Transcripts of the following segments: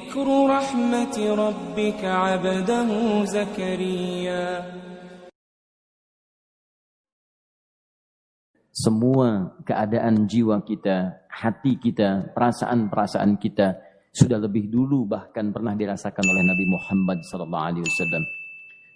ذكر رحمة ربك عبده زكريا. Semua keadaan jiwa kita, hati kita, perasaan-perasaan kita sudah lebih dulu bahkan pernah dirasakan oleh Nabi Muhammad SAW.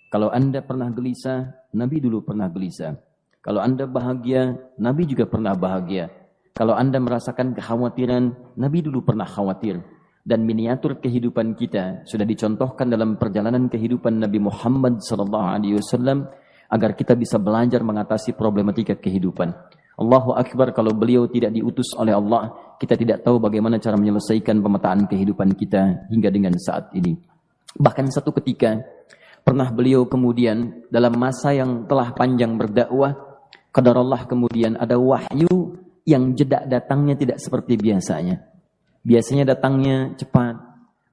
Kalau Anda pernah gelisah, Nabi dulu pernah gelisah. Kalau Anda bahagia, Nabi juga pernah bahagia. Kalau Anda merasakan kekhawatiran, Nabi dulu pernah khawatir. Dan miniatur kehidupan kita sudah dicontohkan dalam perjalanan kehidupan Nabi Muhammad SAW agar kita bisa belajar mengatasi problematika kehidupan. Allahu Akbar, kalau beliau tidak diutus oleh Allah, kita tidak tahu bagaimana cara menyelesaikan pemetaan kehidupan kita hingga dengan saat ini. Bahkan satu ketika, pernah beliau kemudian dalam masa yang telah panjang berdakwah, qadarullah kemudian ada wahyu yang jeda datangnya tidak seperti biasanya. Biasanya datangnya cepat,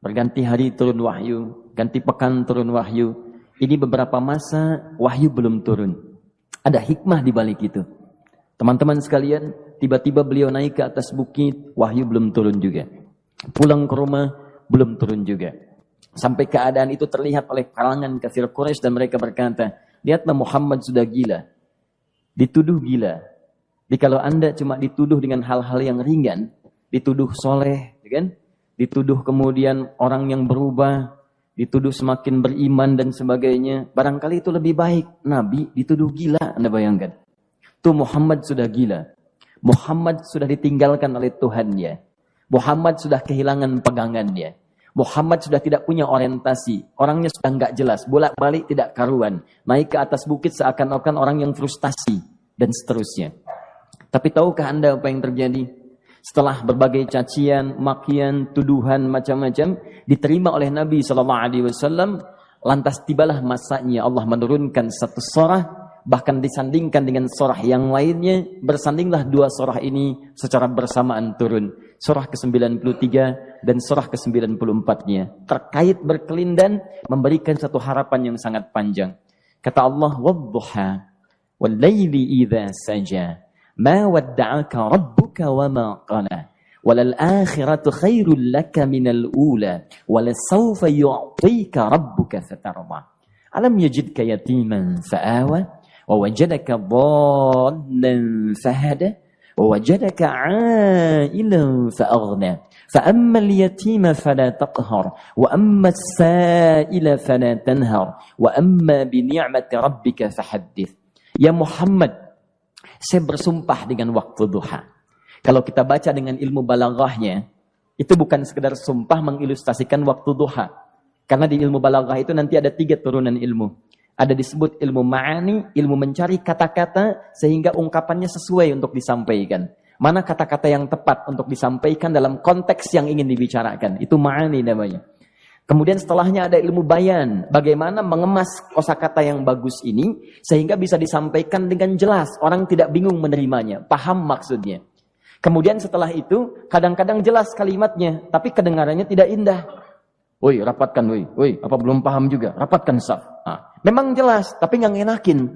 berganti hari turun wahyu, ganti pekan turun wahyu. Ini beberapa masa wahyu belum turun. Ada hikmah di balik itu. Teman-teman sekalian, tiba-tiba beliau naik ke atas bukit, wahyu belum turun juga. Pulang ke rumah, belum turun juga. Sampai keadaan itu terlihat oleh kalangan kafir Quraisy dan mereka berkata, lihatlah Muhammad sudah gila. Dituduh gila. Jadi kalau Anda cuma dituduh dengan hal-hal yang ringan, dituduh soleh, kan? Dituduh kemudian orang yang berubah, dituduh semakin beriman dan sebagainya. Barangkali itu lebih baik. Nabi dituduh gila, Anda bayangkan. Tuh Muhammad sudah gila. Muhammad sudah ditinggalkan oleh Tuhannya. Muhammad sudah kehilangan pegangannya. Muhammad sudah tidak punya orientasi. Orangnya sudah nggak jelas. Bolak-balik tidak karuan. Naik ke atas bukit seakan-akan orang yang frustasi. Dan seterusnya. Tapi tahukah Anda apa yang terjadi? Setelah berbagai cacian, makian, tuduhan macam-macam diterima oleh Nabi SAW, lantas tibalah masanya Allah menurunkan satu surah, bahkan disandingkan dengan surah yang lainnya, bersandinglah dua surah ini secara bersamaan turun. Surah ke-93 dan surah ke-94-nya terkait berkelindan memberikan satu harapan yang sangat panjang. Kata Allah, "Wadduha wal laili idza saja." Ma wadda'aka rabbuka wa ma qala walal akhiratu khairul laka minal ula walasawfa yu'tika rabbuka fatarda alam yajidka yatiman fa'awa wa wajadaka dhallan fahada wa wajadaka 'ailan fa'aghna fa ammal yatima fala taqhar wa ammas sa'ila fala tanhar wa amma bi ni'mati rabbika fahaddits. Ya Muhammad, saya bersumpah dengan waktu duha. Kalau kita baca dengan ilmu balaghahnya, itu bukan sekedar sumpah mengilustrasikan waktu duha. Karena di ilmu balaghah itu nanti ada 3 turunan ilmu. Ada disebut ilmu ma'ani, ilmu mencari kata-kata sehingga ungkapannya sesuai untuk disampaikan. Mana kata-kata yang tepat untuk disampaikan dalam konteks yang ingin dibicarakan. Itu ma'ani namanya. Kemudian setelahnya ada ilmu bayan, bagaimana mengemas kosakata yang bagus ini sehingga bisa disampaikan dengan jelas, orang tidak bingung menerimanya, paham maksudnya. Kemudian setelah itu kadang-kadang jelas kalimatnya, tapi kedengarannya tidak indah. Woi, rapatkan, woi, apa belum paham juga? Rapatkan saf. Memang jelas, tapi nggak ngenakin.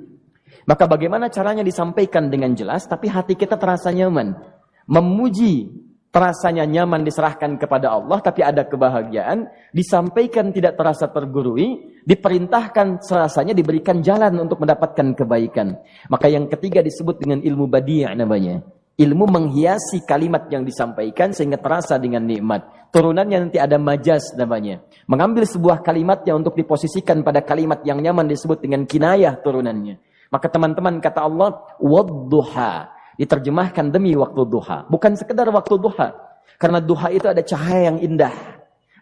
Maka bagaimana caranya disampaikan dengan jelas, tapi hati kita terasa nyaman, memuji. Terasanya nyaman diserahkan kepada Allah, tapi ada kebahagiaan, disampaikan tidak terasa tergurui, diperintahkan serasanya diberikan jalan untuk mendapatkan kebaikan. Maka yang ketiga disebut dengan ilmu badi' namanya. Ilmu menghiasi kalimat yang disampaikan sehingga terasa dengan nikmat. Turunannya nanti ada majaz namanya. Mengambil sebuah kalimatnya untuk diposisikan pada kalimat yang nyaman disebut dengan kinayah turunannya. Maka teman-teman kata Allah, wadduha. Diterjemahkan demi waktu duha. Bukan sekedar waktu duha. Karena duha itu ada cahaya yang indah.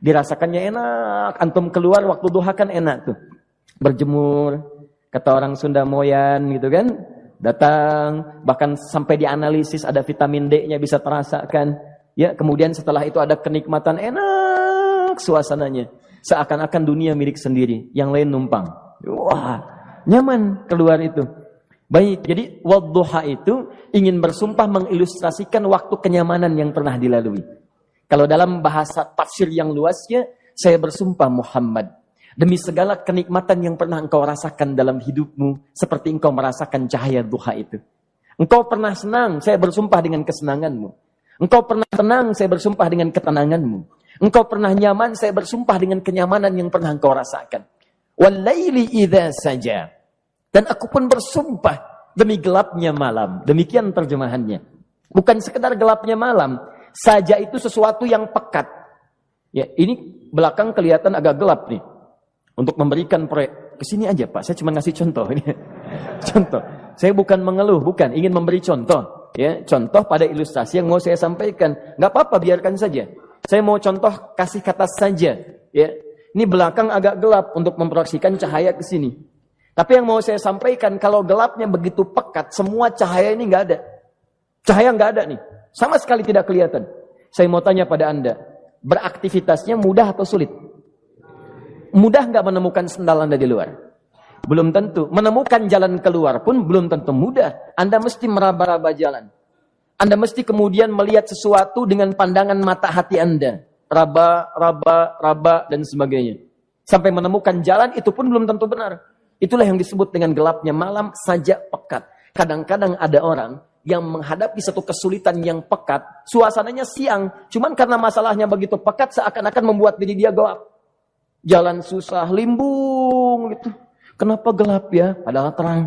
Dirasakannya enak. Antum keluar waktu duha kan enak tuh. Berjemur. Kata orang Sunda moyan gitu kan. Datang. Bahkan sampai dianalisis ada vitamin D-nya bisa terasakan. Ya, kemudian setelah itu ada kenikmatan enak suasananya. Seakan-akan dunia milik sendiri. Yang lain numpang. Wah, nyaman keluar itu. Baik, jadi wadduha itu ingin bersumpah mengilustrasikan waktu kenyamanan yang pernah dilalui. Kalau dalam bahasa tafsir yang luasnya, saya bersumpah Muhammad, demi segala kenikmatan yang pernah engkau rasakan dalam hidupmu, seperti engkau merasakan cahaya duha itu. Engkau pernah senang, saya bersumpah dengan kesenanganmu. Engkau pernah tenang, saya bersumpah dengan ketenanganmu. Engkau pernah nyaman, saya bersumpah dengan kenyamanan yang pernah engkau rasakan. Wal-laili idza saja. Dan aku pun bersumpah demi gelapnya malam. Demikian terjemahannya. Bukan sekedar gelapnya malam. Saja itu sesuatu yang pekat. Ya, ini belakang kelihatan agak gelap nih. Untuk memberikan proyek. Kesini aja Pak, saya cuma ngasih contoh. Contoh. Saya bukan mengeluh, bukan. Ingin memberi contoh. Ya, contoh pada ilustrasi yang mau saya sampaikan. Nggak apa-apa, biarkan saja. Saya mau contoh kasih kata saja. Ya, ini belakang agak gelap untuk memproyeksikan cahaya ke sini. Tapi yang mau saya sampaikan, kalau gelapnya begitu pekat, semua cahaya ini nggak ada. Cahaya nggak ada nih. Sama sekali tidak kelihatan. Saya mau tanya pada Anda, beraktivitasnya mudah atau sulit? Mudah nggak menemukan sendal Anda di luar? Belum tentu. Menemukan jalan keluar pun belum tentu mudah. Anda mesti meraba-raba jalan. Anda mesti kemudian melihat sesuatu dengan pandangan mata hati Anda. Raba, dan sebagainya. Sampai menemukan jalan itu pun belum tentu benar. Itulah yang disebut dengan gelapnya malam saja pekat. Kadang-kadang ada orang yang menghadapi satu kesulitan yang pekat. Suasananya siang. Cuman karena masalahnya begitu pekat seakan-akan membuat diri dia gelap. Jalan susah, limbung gitu. Kenapa gelap ya? Padahal terang.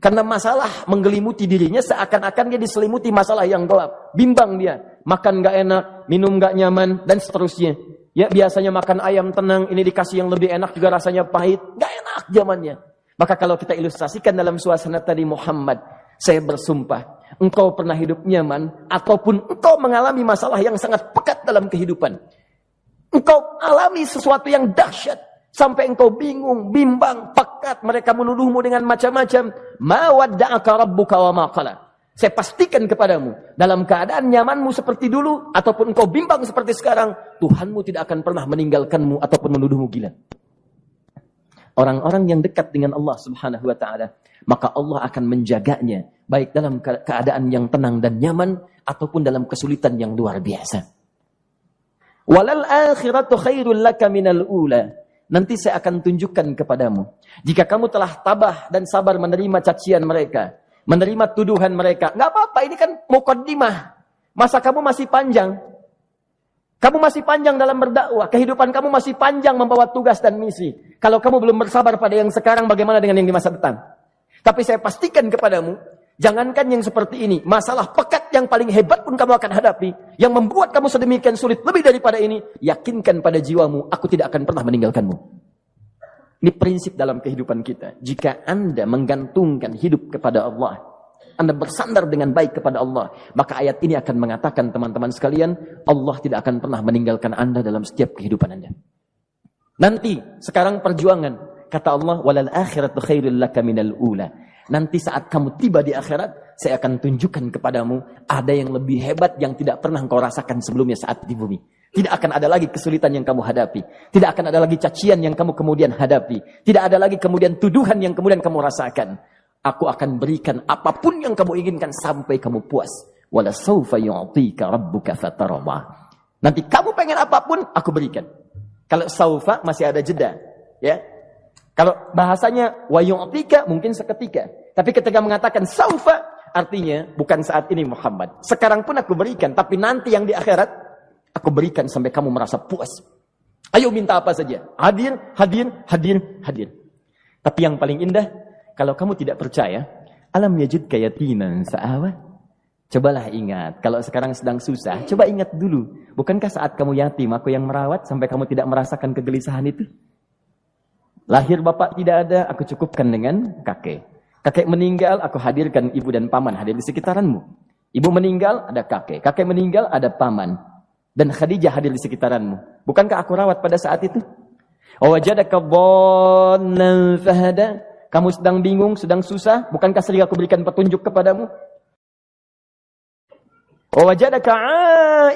Karena masalah menggelimuti dirinya seakan-akan dia diselimuti masalah yang gelap. Bimbang dia. Makan gak enak, minum gak nyaman, dan seterusnya. Ya biasanya makan ayam tenang, ini dikasih yang lebih enak juga rasanya pahit. Gak enak zamannya. Maka kalau kita ilustrasikan dalam suasana tadi Muhammad, saya bersumpah, engkau pernah hidup nyaman, ataupun engkau mengalami masalah yang sangat pekat dalam kehidupan. Engkau alami sesuatu yang dahsyat. Sampai engkau bingung, bimbang, pekat. Mereka menuduhmu dengan macam-macam. Ma wadda'aka rabbuka wa ma qala. Saya pastikan kepadamu, dalam keadaan nyamanmu seperti dulu, ataupun engkau bimbang seperti sekarang, Tuhanmu tidak akan pernah meninggalkanmu ataupun menuduhmu gila. Orang-orang yang dekat dengan Allah Subhanahu wa ta'ala, maka Allah akan menjaganya, baik dalam keadaan yang tenang dan nyaman, ataupun dalam kesulitan yang luar biasa. Walal akhiratu khairul laka minal ula. Nanti saya akan tunjukkan kepadamu. Jika kamu telah tabah dan sabar menerima cacian mereka, menerima tuduhan mereka, nggak apa-apa, ini kan muqaddimah. Masa kamu masih panjang. Kamu masih panjang dalam berdakwah. Kehidupan kamu masih panjang membawa tugas dan misi. Kalau kamu belum bersabar pada yang sekarang, bagaimana dengan yang di masa depan? Tapi saya pastikan kepadamu, jangankan yang seperti ini, masalah pekat yang paling hebat pun kamu akan hadapi, yang membuat kamu sedemikian sulit lebih daripada ini, yakinkan pada jiwamu, aku tidak akan pernah meninggalkanmu. Ini prinsip dalam kehidupan kita. Jika Anda menggantungkan hidup kepada Allah, Anda bersandar dengan baik kepada Allah, maka ayat ini akan mengatakan, teman-teman sekalian, Allah tidak akan pernah meninggalkan Anda dalam setiap kehidupan Anda. Nanti, sekarang perjuangan. Kata Allah, walal akhiratu khairul laka minal ula. Nanti saat kamu tiba di akhirat, saya akan tunjukkan kepadamu ada yang lebih hebat yang tidak pernah engkau rasakan sebelumnya saat di bumi. Tidak akan ada lagi kesulitan yang kamu hadapi. Tidak akan ada lagi cacian yang kamu kemudian hadapi. Tidak ada lagi kemudian tuduhan yang kemudian kamu rasakan. Aku akan berikan apapun yang kamu inginkan sampai kamu puas. Wala sawfa yu'tika rabbuka fatarda. Nanti kamu pengen apapun, aku berikan. Kalau saufa masih ada jeda, ya. Kalau bahasanya wa yu'tika mungkin seketika. Tapi ketika mengatakan saufa, artinya bukan saat ini Muhammad. Sekarang pun aku berikan, tapi nanti yang di akhirat aku berikan sampai kamu merasa puas. Ayo minta apa saja. Hadir, hadir, hadir, hadir. Tapi yang paling indah, kalau kamu tidak percaya, alam yajidka yatiman sa'awa. Cobalah ingat, kalau sekarang sedang susah, coba ingat dulu. Bukankah saat kamu yatim, aku yang merawat sampai kamu tidak merasakan kegelisahan itu? Lahir bapak tidak ada, aku cukupkan dengan kakek. Kakek meninggal, aku hadirkan ibu dan paman hadir di sekitaranmu. Ibu meninggal, ada kakek. Kakek meninggal, ada paman. Dan Khadijah hadir di sekitaranmu. Bukankah aku rawat pada saat itu? Wajadaka dhannan fahada. Kamu sedang bingung, sedang susah. Bukankah sering aku berikan petunjuk kepadamu? Wajadaka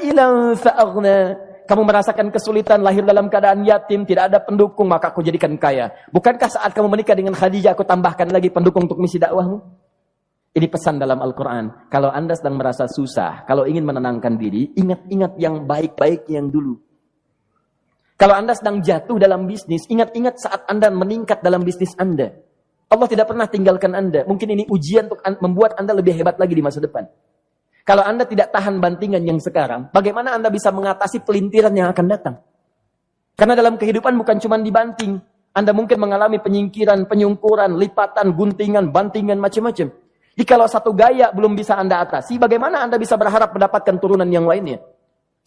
ailan fa'aghna. Kamu merasakan kesulitan, lahir dalam keadaan yatim, tidak ada pendukung, maka aku jadikan kaya. Bukankah saat kamu menikah dengan Khadijah, aku tambahkan lagi pendukung untuk misi dakwahmu? Ini pesan dalam Al-Quran. Kalau Anda sedang merasa susah, kalau ingin menenangkan diri, ingat-ingat yang baik-baik yang dulu. Kalau Anda sedang jatuh dalam bisnis, ingat-ingat saat Anda meningkat dalam bisnis Anda. Allah tidak pernah tinggalkan Anda. Mungkin ini ujian untuk membuat Anda lebih hebat lagi di masa depan. Kalau Anda tidak tahan bantingan yang sekarang, bagaimana Anda bisa mengatasi pelintiran yang akan datang? Karena dalam kehidupan bukan cuma dibanting. Anda mungkin mengalami penyingkiran, penyungkuran, lipatan, guntingan, bantingan, macam-macam. Jadi kalau satu gaya belum bisa Anda atasi, bagaimana Anda bisa berharap mendapatkan turunan yang lainnya?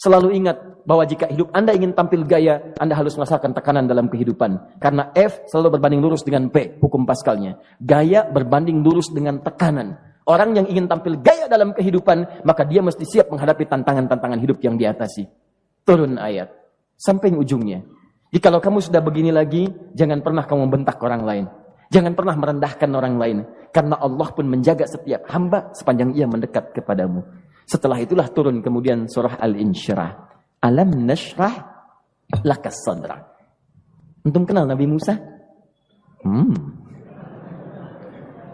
Selalu ingat bahwa jika hidup Anda ingin tampil gaya, Anda harus merasakan tekanan dalam kehidupan. Karena F selalu berbanding lurus dengan P, hukum Pascalnya. Gaya berbanding lurus dengan tekanan. Orang yang ingin tampil gaya dalam kehidupan, maka dia mesti siap menghadapi tantangan-tantangan hidup yang diatasi. Turun ayat. Sampai ujungnya. Jadi kalau kamu sudah begini lagi, jangan pernah kamu membentak orang lain. Jangan pernah merendahkan orang lain. Karena Allah pun menjaga setiap hamba sepanjang ia mendekat kepadamu. Setelah itulah turun kemudian surah Al-Insyirah. Alam nashrah lakas sadra. Antum kenal Nabi Musa?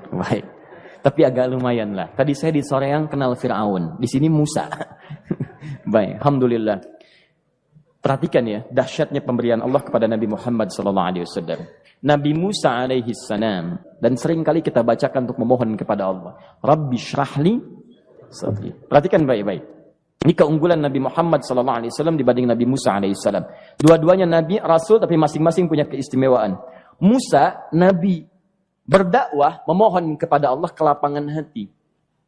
Baik. Tapi agak lumayan lah. Tadi saya di Soreang kenal Fir'aun. Di sini Musa. Baik, alhamdulillah. Perhatikan ya, dahsyatnya pemberian Allah kepada Nabi Muhammad SAW. Nabi Musa alaihi salam. Dan sering kali kita bacakan untuk memohon kepada Allah. Rabbi syrahli sadri. Perhatikan baik-baik. Ini keunggulan Nabi Muhammad SAW dibanding Nabi Musa alaihissalam. Dua-duanya Nabi, Rasul, tapi masing-masing punya keistimewaan. Musa, Nabi, berdakwah, memohon kepada Allah kelapangan hati.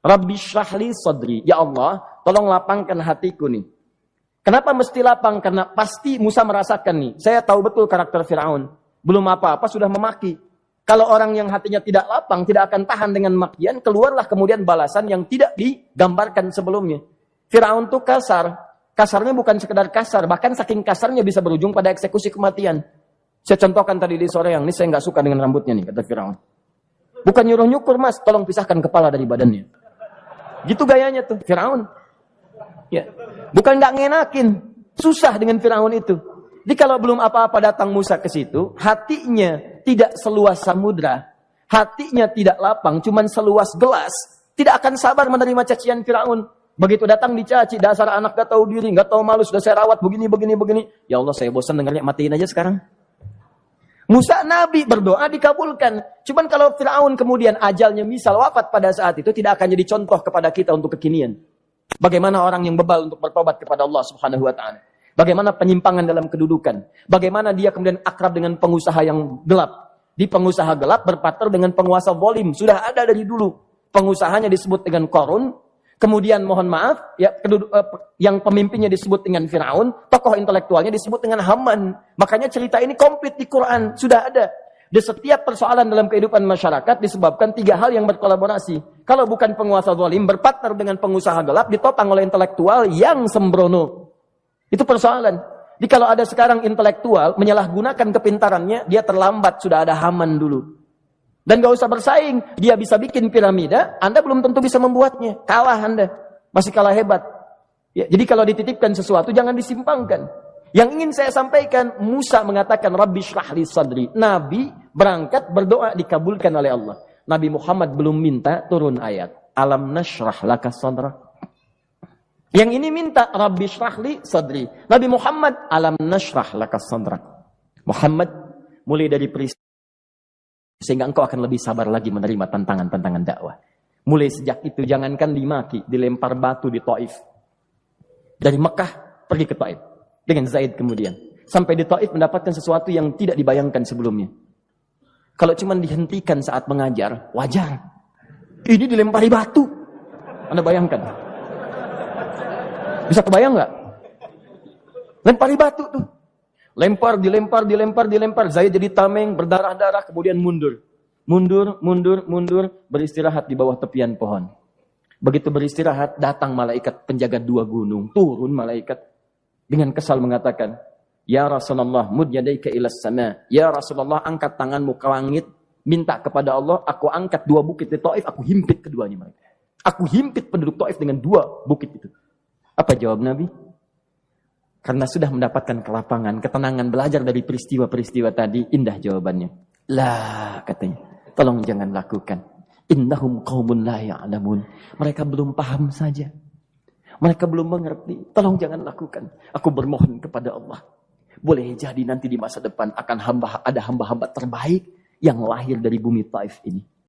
Rabbi syrahli sadri. Ya Allah, tolong lapangkan hatiku nih. Kenapa mesti lapang? Karena pasti Musa merasakan nih. Saya tahu betul karakter Fir'aun. Belum apa-apa sudah memaki. Kalau orang yang hatinya tidak lapang, tidak akan tahan dengan makian, keluarlah kemudian balasan yang tidak digambarkan sebelumnya. Fir'aun itu kasar. Kasarnya bukan sekedar kasar, bahkan saking kasarnya bisa berujung pada eksekusi kematian. Saya contohkan tadi di sore yang ini, saya nggak suka dengan rambutnya nih, kata Fir'aun. Bukan nyuruh-nyukur mas, tolong pisahkan kepala dari badannya. Gitu gayanya tuh, Fir'aun. Ya. Bukan nggak ngenakin, susah dengan Fir'aun itu. Jadi kalau belum apa-apa datang Musa ke situ, hatinya tidak seluas samudra, hatinya tidak lapang, cuman seluas gelas, tidak akan sabar menerima cacian Fir'aun. Begitu datang dicaci, dasar anak gak tahu diri, gak tahu malu, sudah saya rawat begini. Ya Allah, saya bosan dengarnya, matiin aja sekarang. Musa Nabi berdoa dikabulkan. Cuman kalau Fir'aun kemudian ajalnya misal wafat pada saat itu, tidak akan jadi contoh kepada kita untuk kekinian. Bagaimana orang yang bebal untuk bertobat kepada Allah Subhanahu wa ta'ala. Bagaimana penyimpangan dalam kedudukan. Bagaimana dia kemudian akrab dengan pengusaha yang gelap. Di pengusaha gelap berpartner dengan penguasa zalim. Sudah ada dari dulu. Pengusahanya disebut dengan Qarun. Kemudian mohon maaf, ya, yang pemimpinnya disebut dengan Fir'aun. Tokoh intelektualnya disebut dengan Haman. Makanya cerita ini komplit di Quran. Sudah ada. Di setiap persoalan dalam kehidupan masyarakat disebabkan 3 hal yang berkolaborasi. Kalau bukan penguasa zalim, berpartner dengan pengusaha gelap, ditopang oleh intelektual yang sembrono. Itu persoalan. Jadi kalau ada sekarang intelektual menyalahgunakan kepintarannya, dia terlambat, sudah ada Haman dulu. Dan gak usah bersaing, dia bisa bikin piramida, Anda belum tentu bisa membuatnya. Kalah Anda, masih kalah hebat. Ya, jadi kalau dititipkan sesuatu, jangan disimpangkan. Yang ingin saya sampaikan, Musa mengatakan, Rabbi syrahli sadri. Nabi berangkat berdoa dikabulkan oleh Allah. Nabi Muhammad belum minta turun ayat. Alam nashrah laka sadrak. Yang ini minta Rabbi syrahli sadri. Nabi Muhammad alam nashrah lakas sadrak. Muhammad mulai dari peristiwa sehingga engkau akan lebih sabar lagi menerima tantangan-tantangan dakwah. Mulai sejak itu jangankan dimaki, dilempar batu di Taif. Dari Mekah pergi ke Taif dengan Zaid kemudian. Sampai di Taif mendapatkan sesuatu yang tidak dibayangkan sebelumnya. Kalau cuma dihentikan saat mengajar, wajar. Ini dilempari batu. Anda bayangkan? Bisa kebayang nggak? Lempari batu tuh. Dilempar. Zaid jadi tameng, berdarah-darah, kemudian mundur. Mundur, beristirahat di bawah tepian pohon. Begitu beristirahat, datang malaikat penjaga 2 gunung. Turun malaikat dengan kesal mengatakan, Ya Rasulullah, mud yadaika ilas sama. Ya Rasulullah, angkat tanganmu ke langit. Minta kepada Allah, aku angkat 2 bukit di Taif, aku himpit keduanya mereka. Aku himpit penduduk Taif dengan 2 bukit itu. Apa jawab Nabi? Karena sudah mendapatkan kelapangan, ketenangan, belajar dari peristiwa-peristiwa tadi, indah jawabannya. Lah, katanya, tolong jangan lakukan. Innahum qaumun la ya'lamun. Mereka belum paham saja. Mereka belum mengerti. Tolong jangan lakukan. Aku bermohon kepada Allah. Boleh jadi nanti di masa depan akan ada hamba-hamba terbaik yang lahir dari bumi Taif ini.